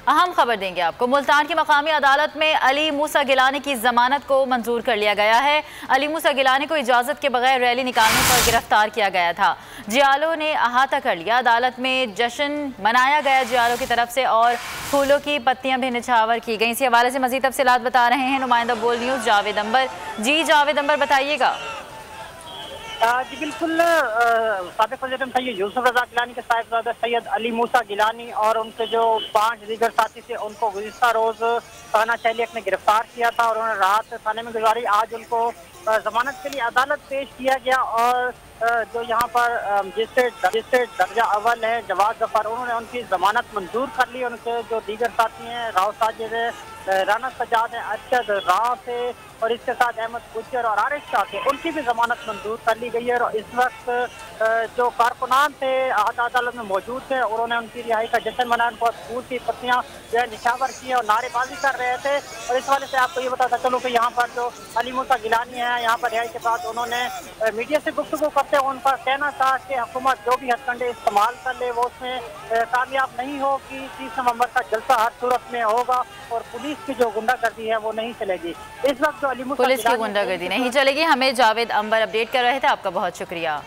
अहम खबर देंगे आपको। मुल्तान की मकामी अदालत में अली मूसा गिलानी की जमानत को मंजूर कर लिया गया है। अली मूसा गिलानी को इजाज़त के बगैर रैली निकालने पर गिरफ्तार किया गया था। जियालो ने अहाता कर लिया। अदालत में जश्न मनाया गया जियालो की तरफ से और फूलों की पत्तियां भी निछावर की गई। इसी हवाले से मज़ीद तफसीलात बता रहे हैं नुमाइंदा बोल न्यूज़ जावेद अंबर। जी जावेद अंबर, बताइएगा। जी बिल्कुल, साबिक़ वज़ीर सैयद यूसुफ रज़ा गिलानी के साहिबजादा सैयद अली मूसा गिलानी और उनके जो 5 दीगर साथी थे उनको गुज़िश्ता रोज़ थाना चैलियत ने गिरफ्तार किया था और उन्होंने राहत थाने में गुजारी। आज उनको जमानत के लिए अदालत पेश किया गया और जो यहाँ पर जिससे दर्जा अव्वल है जवाद जफर, उन्होंने उनकी जमानत मंजूर कर ली। उनके जो दीगर साथी हैं राव साजिद है, राना सजाद है, अरशद राव है और इसके साथ अहमद गुज्जर और आरिफ शाह थे, उनकी भी जमानत मंजूर कर ली गई है। और इस वक्त जो कारकुनान थे अदालत में मौजूद थे, उन्होंने उनकी रिहाई का जश्न मनाया। उनको फूल की पत्तियां जो है निछावर की और नारेबाजी कर रहे थे। और इस वाले से आपको ये बताता चलूँ कि यहाँ पर जो अली मूसा गिलानी है, यहाँ पर रिहाई के बाद उन्होंने मीडिया से गुफ्तगू करते हुए उनका कहना था कि हुकूमत जो भी हथकंडे इस्तेमाल कर ले वो उसमें कामयाब नहीं हो कि 30 नवंबर का जलसा हर सूरत में होगा और पुलिस की जो गुंडागर्दी है वो नहीं चलेगी। इस वक्त जो अली मूसा पुलिस की गुंडागर्दी नहीं चलेगी। हमें जावेद अंबर अपडेट कर रहे थे, आपका बहुत शुक्रिया।